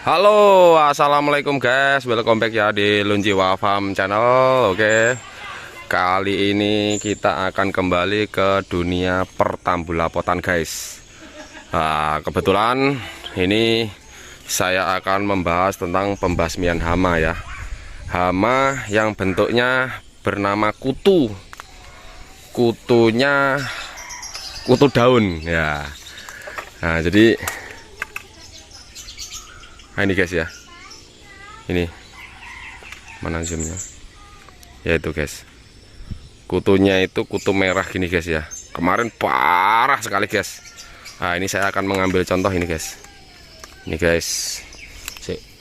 Halo, assalamualaikum guys, welcome back ya di Lunjiwa Farm Channel. Oke, kali ini kita akan kembali ke dunia pertambulapotan guys. Nah, kebetulan ini saya akan membahas tentang pembasmian hama ya. Hama yang bentuknya bernama kutu. Kutunya kutu daun ya. Nah, jadi ini guys ya, ini mana zoomnya ya, itu guys, kutunya itu kutu merah gini guys ya, kemarin parah sekali guys. Nah, ini saya akan mengambil contoh ini guys, ini guys,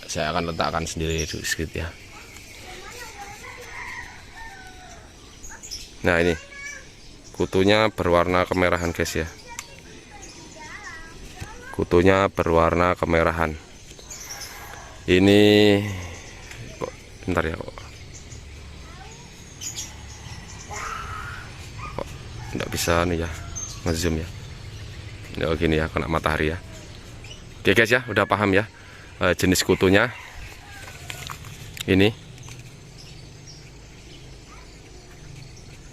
saya akan letakkan sendiri sedikit ya. Nah, ini kutunya berwarna kemerahan guys ya, kutunya berwarna kemerahan. Ini kok bentar ya, kok nggak bisa nih ya ngezoom ya. Oh, gini ya, kena matahari ya. Oke guys ya, udah paham ya jenis kutunya. Ini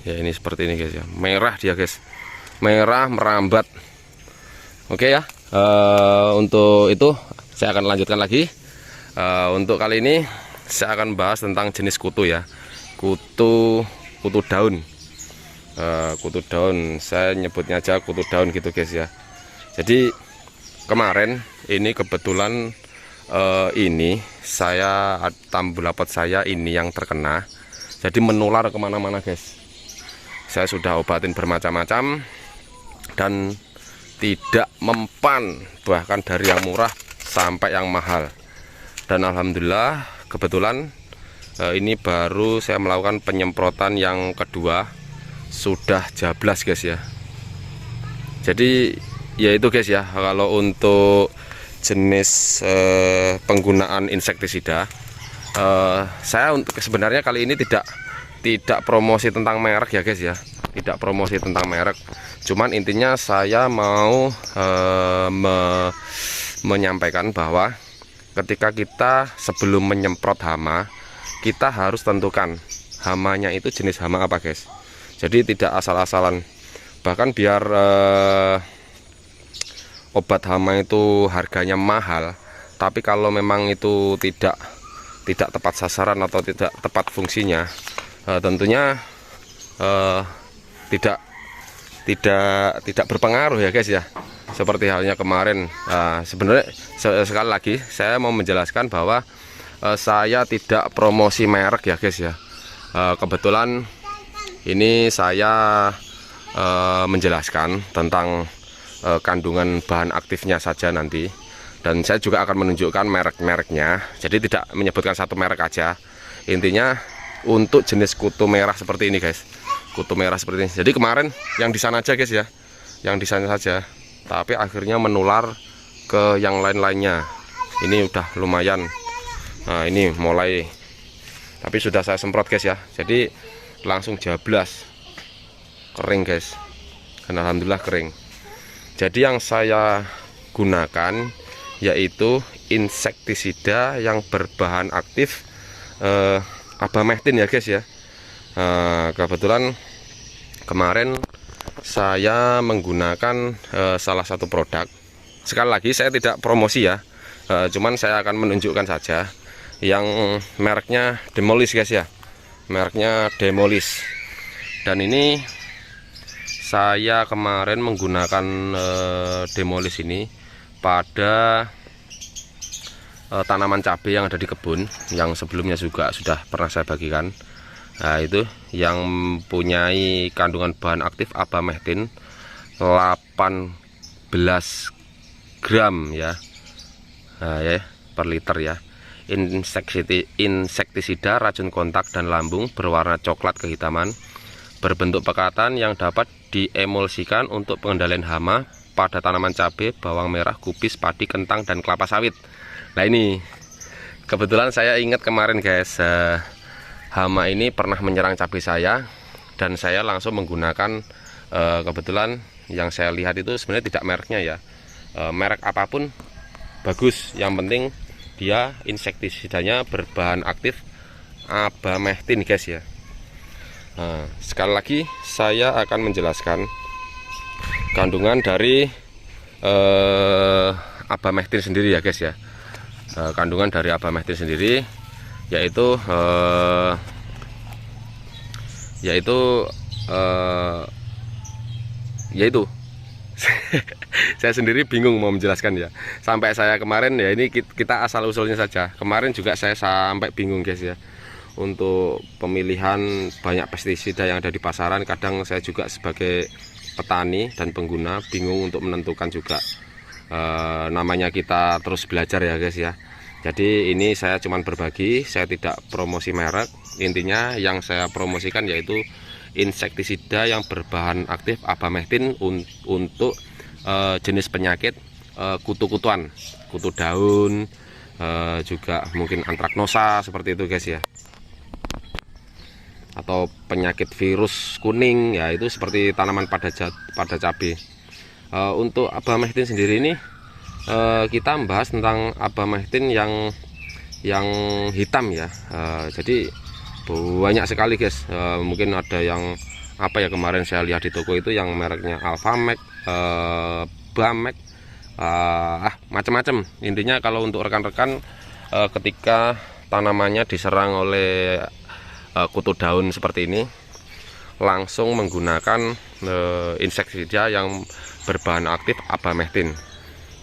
ya, ini seperti ini guys ya, merah dia guys, merah merambat. Oke ya, untuk itu saya akan lanjutkan lagi. Untuk kali ini saya akan bahas tentang jenis kutu ya, kutu daun. Kutu daun, saya nyebutnya aja kutu daun gitu guys ya. Jadi kemarin ini kebetulan ini saya tambulapot saya ini yang terkena, jadi menular kemana-mana guys. Saya sudah obatin bermacam-macam dan tidak mempan, bahkan dari yang murah sampai yang mahal. Dan alhamdulillah kebetulan ini baru saya melakukan penyemprotan yang kedua, sudah jablas guys ya. Jadi ya itu guys ya, kalau untuk jenis penggunaan insektisida, saya sebenarnya kali ini tidak promosi tentang merek ya guys ya, tidak promosi tentang merek. Cuman intinya saya mau menyampaikan bahwa ketika kita sebelum menyemprot hama, kita harus tentukan hamanya itu jenis hama apa guys. Jadi tidak asal-asalan. Bahkan biar obat hama itu harganya mahal, tapi kalau memang itu tidak tepat sasaran atau tidak tepat fungsinya, tentunya tidak berpengaruh ya guys ya. Seperti halnya kemarin, sebenarnya sekali lagi saya mau menjelaskan bahwa saya tidak promosi merek ya guys ya. Kebetulan ini saya menjelaskan tentang kandungan bahan aktifnya saja nanti, dan saya juga akan menunjukkan merek-mereknya. Jadi tidak menyebutkan satu merek aja. Intinya untuk jenis kutu merah seperti ini guys, kutu merah seperti ini. Jadi kemarin yang di sana aja guys ya, yang di sana saja, tapi akhirnya menular ke yang lain-lainnya. Ini udah lumayan. Nah, ini mulai, tapi sudah saya semprot guys ya, jadi langsung jablas, kering guys, dan alhamdulillah kering. Jadi yang saya gunakan yaitu insektisida yang berbahan aktif abamectin ya guys ya. Kebetulan kemarin saya menggunakan salah satu produk. Sekali lagi saya tidak promosi ya, cuman saya akan menunjukkan saja yang mereknya Demolis guys ya, mereknya Demolis. Dan ini saya kemarin menggunakan Demolis ini pada tanaman cabai yang ada di kebun, yang sebelumnya juga sudah pernah saya bagikan. Nah, itu yang mempunyai kandungan bahan aktif abamectin 18 gram ya, nah, ya per liter ya. Insektisida racun kontak dan lambung berwarna coklat kehitaman, berbentuk pekatan yang dapat diemulsikan untuk pengendalian hama pada tanaman cabai, bawang merah, kubis, padi, kentang, dan kelapa sawit. Nah, ini kebetulan saya ingat kemarin guys, hama ini pernah menyerang cabai saya, dan saya langsung menggunakan kebetulan yang saya lihat itu sebenarnya tidak mereknya ya, merek apapun bagus, yang penting dia insektisidanya berbahan aktif abamectin guys ya. Nah, sekali lagi saya akan menjelaskan kandungan dari abamectin sendiri ya guys ya. Kandungan dari abamectin sendiri yaitu saya sendiri bingung mau menjelaskan ya. Sampai saya kemarin ya, ini kita asal usulnya saja. Kemarin juga saya sampai bingung guys ya, untuk pemilihan banyak pestisida yang ada di pasaran. Kadang saya juga sebagai petani dan pengguna bingung untuk menentukan juga. Namanya kita terus belajar ya guys ya. Jadi ini saya cuman berbagi, saya tidak promosi merek. Intinya yang saya promosikan yaitu insektisida yang berbahan aktif abamectin untuk jenis penyakit kutu-kutuan, kutu daun, juga mungkin antraknosa seperti itu guys ya, atau penyakit virus kuning ya, itu seperti tanaman pada cabai. Untuk abamectin sendiri ini kita membahas tentang abamectin yang hitam ya. Jadi banyak sekali guys. Mungkin ada yang apa ya, kemarin saya lihat di toko itu yang mereknya Alphamec, Bamek, macam-macam. Intinya kalau untuk rekan-rekan ketika tanamannya diserang oleh kutu daun seperti ini, langsung menggunakan insektisida yang berbahan aktif abamectin.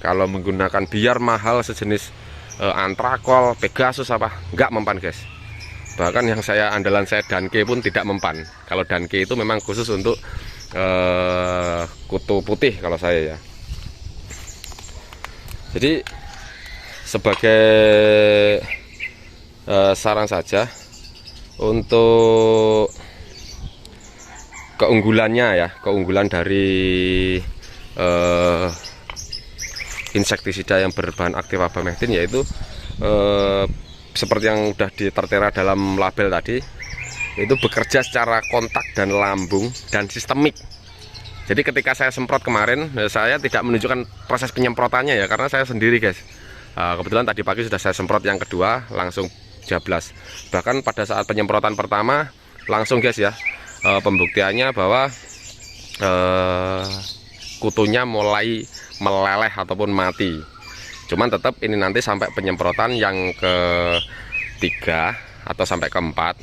Kalau menggunakan biar mahal sejenis Antrakol, Pegasus apa, nggak mempan guys. Bahkan yang andalan saya Danke pun tidak mempan. Kalau Danke itu memang khusus untuk kutu putih kalau saya ya. Jadi sebagai saran saja untuk keunggulannya ya, keunggulan dari insektisida yang berbahan aktif abamectin yaitu seperti yang sudah tertera dalam label tadi, itu bekerja secara kontak dan lambung dan sistemik. Jadi ketika saya semprot kemarin, saya tidak menunjukkan proses penyemprotannya ya, karena saya sendiri guys. Kebetulan tadi pagi sudah saya semprot yang kedua, langsung jablas. Bahkan pada saat penyemprotan pertama langsung guys ya, pembuktiannya bahwa kutunya mulai meleleh ataupun mati. Cuman tetap ini nanti sampai penyemprotan yang ketiga atau sampai keempat.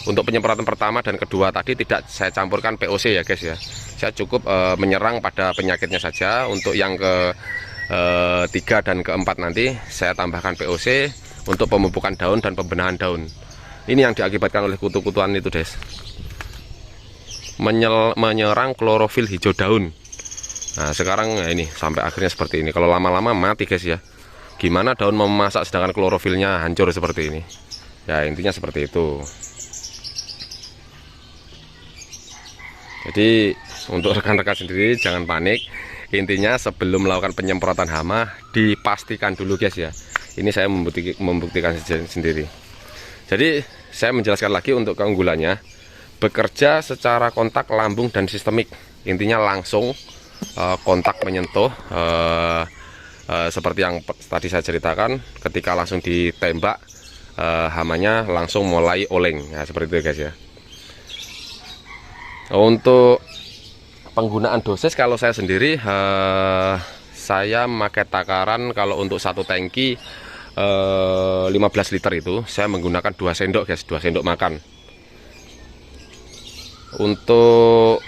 Untuk penyemprotan pertama dan kedua tadi tidak saya campurkan POC ya guys ya. Saya cukup menyerang pada penyakitnya saja. Untuk yang ketiga dan keempat nanti saya tambahkan POC untuk pemupukan daun dan pembenahan daun. Ini yang diakibatkan oleh kutu-kutuan itu guys. Menyerang klorofil hijau daun. Nah sekarang ya ini sampai akhirnya seperti ini. Kalau lama-lama mati guys ya. Gimana daun mau memasak sedangkan klorofilnya hancur seperti ini. Ya intinya seperti itu. Jadi untuk rekan-rekan sendiri jangan panik. Intinya sebelum melakukan penyemprotan hama dipastikan dulu guys ya. Ini saya membuktikan sendiri. Jadi saya menjelaskan lagi untuk keunggulannya. Bekerja secara kontak lambung dan sistemik. Intinya langsung kontak menyentuh, seperti yang tadi saya ceritakan, ketika langsung ditembak hamanya langsung mulai oleng ya, seperti itu guys ya. Untuk penggunaan dosis kalau saya sendiri saya memakai takaran, kalau untuk satu tangki 15 liter itu saya menggunakan 2 sendok guys, 2 sendok makan. Untuk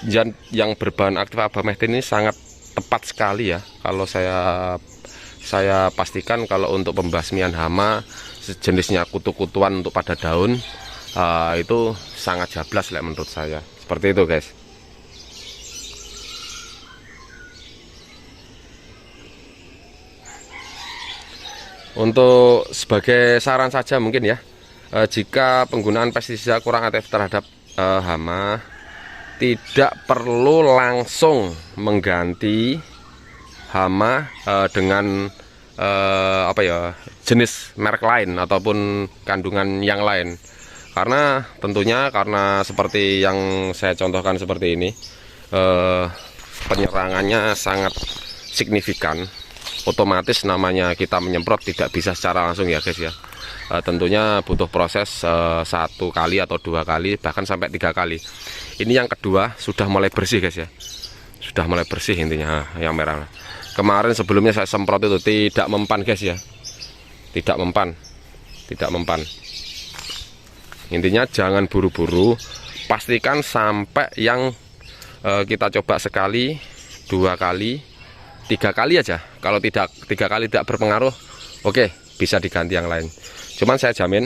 yang berbahan aktif abamectin ini sangat tepat sekali ya. Kalau saya pastikan kalau untuk pembasmian hama sejenisnya kutu-kutuan untuk pada daun itu sangat jablas lah menurut saya. Seperti itu guys. Untuk sebagai saran saja mungkin ya, jika penggunaan pestisida kurang aktif terhadap hama, tidak perlu langsung mengganti hama dengan apa ya, jenis merek lain ataupun kandungan yang lain. Karena tentunya karena seperti yang saya contohkan seperti ini, penyerangannya sangat signifikan. otomatis namanya kita menyemprot tidak bisa secara langsung ya guys ya. Tentunya butuh proses 1 kali atau 2 kali bahkan sampai 3 kali. Ini yang kedua sudah mulai bersih guys ya, sudah mulai bersih intinya yang merah. Kemarin sebelumnya saya semprot itu tidak mempan guys ya, tidak mempan. Intinya jangan buru-buru, pastikan sampai yang kita coba sekali, 2 kali, 3 kali aja. Kalau 3 kali tidak berpengaruh, oke, bisa diganti yang lain. Cuman saya jamin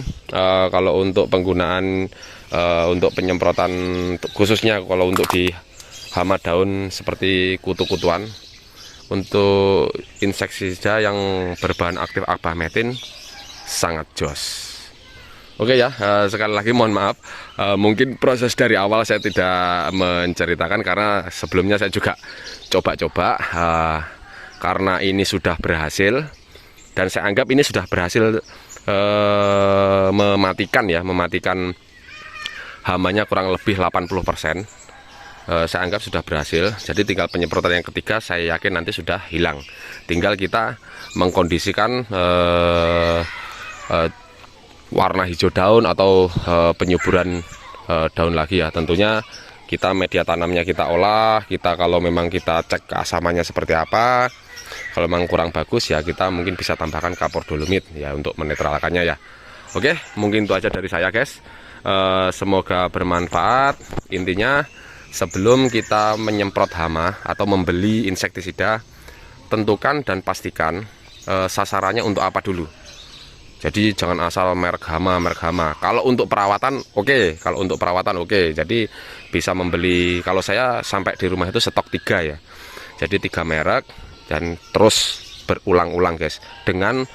kalau untuk penggunaan untuk penyemprotan khususnya kalau untuk di hama daun seperti kutu-kutuan, untuk insektisida yang berbahan aktif arbametin sangat jos. Oke ya, sekali lagi mohon maaf, mungkin proses dari awal saya tidak menceritakan karena sebelumnya saya juga coba-coba, karena ini sudah berhasil dan saya anggap ini sudah berhasil mematikan hamanya kurang lebih 80%. Saya anggap sudah berhasil, jadi tinggal penyemprotan yang ketiga saya yakin nanti sudah hilang. Tinggal kita mengkondisikan warna hijau daun atau penyuburan daun lagi ya. Tentunya kita media tanamnya kita olah, kita kalau memang kita cek keasamannya seperti apa. Kalau memang kurang bagus ya kita mungkin bisa tambahkan kapur dolomit ya untuk menetralkannya ya. Oke, mungkin itu aja dari saya guys. Semoga bermanfaat. Intinya sebelum kita menyemprot hama atau membeli insektisida, tentukan dan pastikan sasarannya untuk apa dulu. Jadi jangan asal merek hama. Kalau untuk perawatan oke, kalau untuk perawatan oke. Jadi bisa membeli, kalau saya sampai di rumah itu stok 3 ya. Jadi 3 merek dan terus berulang-ulang guys, dengan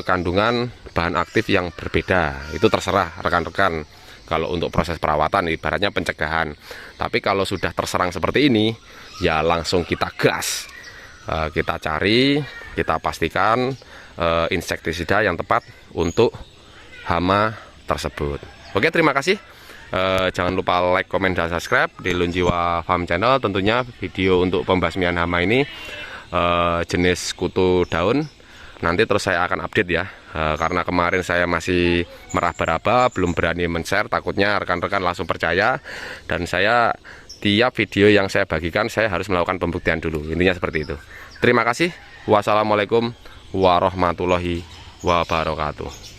kandungan bahan aktif yang berbeda. Itu terserah rekan-rekan. Kalau untuk proses perawatan ibaratnya pencegahan. Tapi kalau sudah terserang seperti ini ya langsung kita gas. Kita cari, kita pastikan insektisida yang tepat untuk hama tersebut. Oke, terima kasih. Jangan lupa like, komen, dan subscribe di Lunjiwa Farm Channel. Tentunya video untuk pembasmian hama ini jenis kutu daun nanti terus saya akan update ya, karena kemarin saya masih meraba-raba belum berani men-share, takutnya rekan-rekan langsung percaya, dan saya tiap video yang saya bagikan saya harus melakukan pembuktian dulu. Intinya seperti itu. Terima kasih. Wassalamualaikum warahmatullahi wabarakatuh.